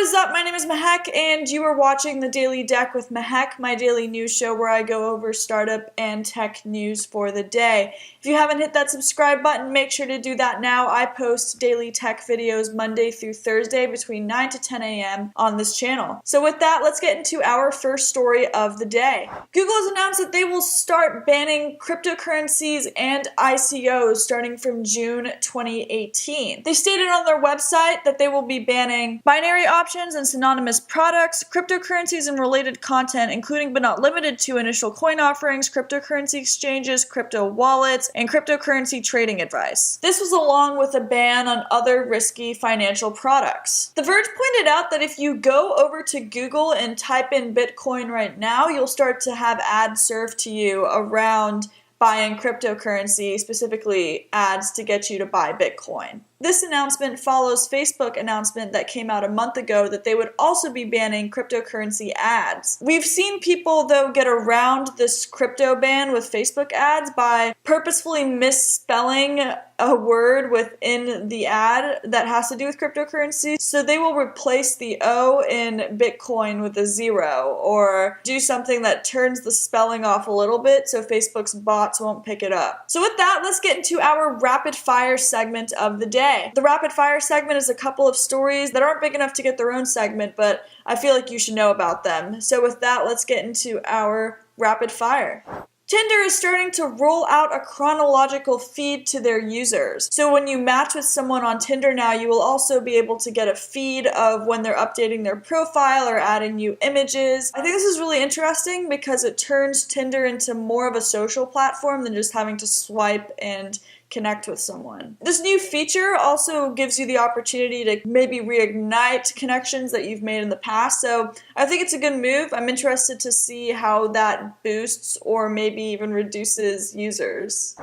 What is up? My name is Mehak, and you are watching The Daily Deck with Mehak, my daily news show where I go over startup and tech news for the day. If you haven't hit that subscribe button, make sure to do that now. I post daily tech videos Monday through Thursday between 9 to 10 a.m. on this channel. So with that, let's get into our first story of the day. Google has announced that they will start banning cryptocurrencies and ICOs starting from June 2018. They stated on their website that they will be banning binary options and synonymous products, cryptocurrencies and related content, including but not limited to initial coin offerings, cryptocurrency exchanges, crypto wallets, and cryptocurrency trading advice. This was along with a ban on other risky financial products. The Verge pointed out that if you go over to Google and type in Bitcoin right now, you'll start to have ads served to you around buying cryptocurrency, specifically ads to get you to buy Bitcoin. This announcement follows Facebook announcement that came out a month ago that they would also be banning cryptocurrency ads. We've seen people, though, get around this crypto ban with Facebook ads by purposefully misspelling a word within the ad that has to do with cryptocurrency. So they will replace the O in Bitcoin with a 0, or do something that turns the spelling off a little bit so Facebook's bots won't pick it up. So with that, let's get into our rapid fire segment of the day. The rapid fire segment is a couple of stories that aren't big enough to get their own segment, but I feel like you should know about them. So with that, let's get into our rapid fire. Tinder is starting to roll out a chronological feed to their users. So when you match with someone on Tinder now, you will also be able to get a feed of when they're updating their profile or adding new images. I think this is really interesting because it turns Tinder into more of a social platform than just having to swipe and connect with someone. This new feature also gives you the opportunity to maybe reignite connections that you've made in the past, so I think it's a good move. I'm interested to see how that boosts or maybe even reduces users.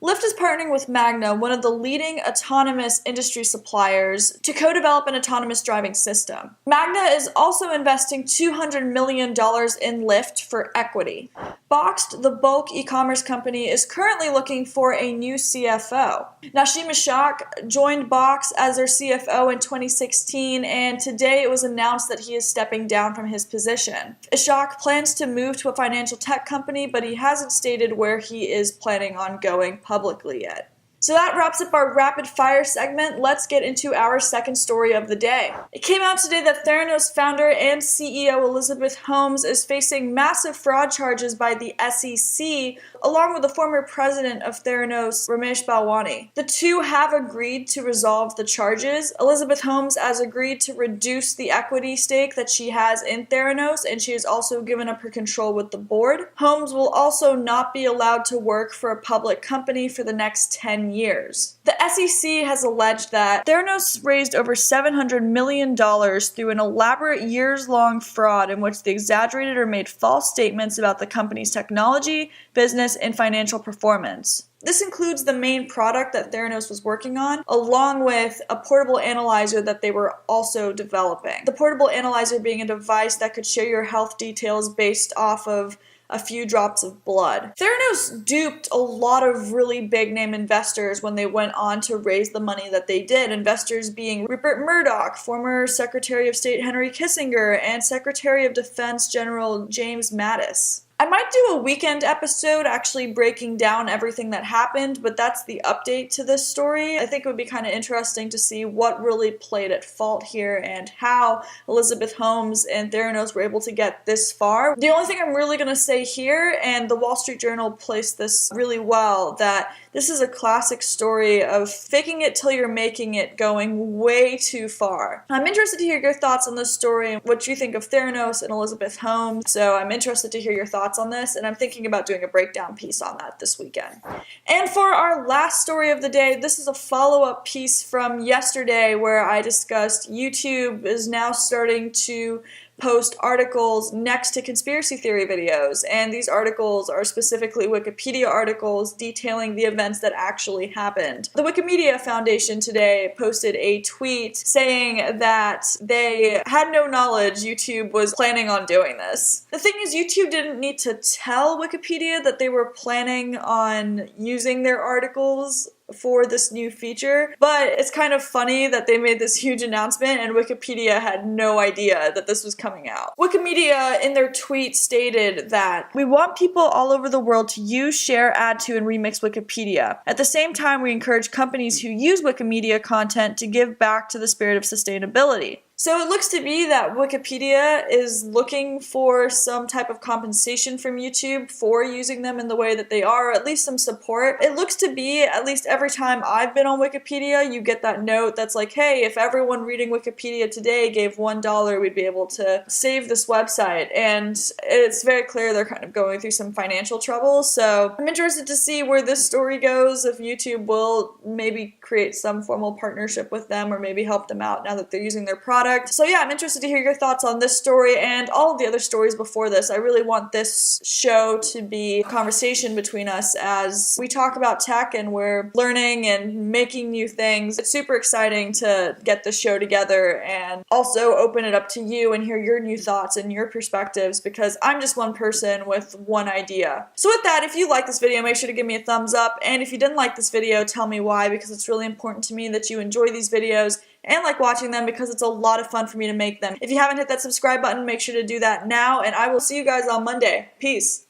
Lyft is partnering with Magna, one of the leading autonomous industry suppliers, to co-develop an autonomous driving system. Magna is also investing $200 million in Lyft for equity. Boxed, the bulk e-commerce company, is currently looking for a new CFO. Mehak joined Box as their CFO in 2016, and today it was announced that he is stepping down from his position. Mehak plans to move to a financial tech company, but he hasn't stated where he is planning on going publicly yet. So that wraps up our rapid fire segment. Let's get into our second story of the day. It came out today that Theranos founder and CEO Elizabeth Holmes is facing massive fraud charges by the SEC, along with the former president of Theranos, Ramesh Balwani. The two have agreed to resolve the charges. Elizabeth Holmes has agreed to reduce the equity stake that she has in Theranos, and she has also given up her control with the board. Holmes will also not be allowed to work for a public company for the next 10 years. The SEC has alleged that Theranos raised over $700 million through an elaborate years-long fraud in which they exaggerated or made false statements about the company's technology, business, and financial performance. This includes the main product that Theranos was working on, along with a portable analyzer that they were also developing. The portable analyzer being a device that could share your health details based off of a few drops of blood. Theranos duped a lot of really big name investors when they went on to raise the money that they did. Investors being Rupert Murdoch, former Secretary of State Henry Kissinger, and Secretary of Defense General James Mattis. I might do a weekend episode actually breaking down everything that happened, but that's the update to this story. I think it would be kind of interesting to see what really played at fault here and how Elizabeth Holmes and Theranos were able to get this far. The only thing I'm really going to say here, and the Wall Street Journal placed this really well, that this is a classic story of faking it till you're making it going way too far. I'm interested to hear your thoughts on this story and what you think of Theranos and Elizabeth Holmes, so I'm interested to hear your thoughts on this, and I'm thinking about doing a breakdown piece on that this weekend. And for our last story of the day, this is a follow-up piece from yesterday where I discussed YouTube is now starting to post articles next to conspiracy theory videos, and these articles are specifically Wikipedia articles detailing the events that actually happened. The Wikimedia Foundation today posted a tweet saying that they had no knowledge YouTube was planning on doing this. The thing is, YouTube didn't need to tell Wikipedia that they were planning on using their articles for this new feature, but it's kind of funny that they made this huge announcement and Wikipedia had no idea that this was coming out. Wikimedia in their tweet stated that we want people all over the world to use, share, add to, and remix Wikipedia. At the same time, we encourage companies who use Wikimedia content to give back to the spirit of sustainability. So it looks to be that Wikipedia is looking for some type of compensation from YouTube for using them in the way that they are, or at least some support. It looks to be, at least every time I've been on Wikipedia, you get that note that's like, hey, if everyone reading Wikipedia today gave $1, we'd be able to save this website. And it's very clear they're kind of going through some financial trouble. So I'm interested to see where this story goes, if YouTube will maybe create some formal partnership with them or maybe help them out now that they're using their product. So yeah, I'm interested to hear your thoughts on this story and all of the other stories before this. I really want this show to be a conversation between us as we talk about tech and we're learning and making new things. It's super exciting to get this show together and also open it up to you and hear your new thoughts and your perspectives, because I'm just one person with one idea. So with that, if you like this video, make sure to give me a thumbs up, and if you didn't like this video, tell me why, because it's really important to me that you enjoy these videos and like watching them, because it's a lot of fun for me to make them. If you haven't hit that subscribe button, make sure to do that now, and I will see you guys on Monday. Peace.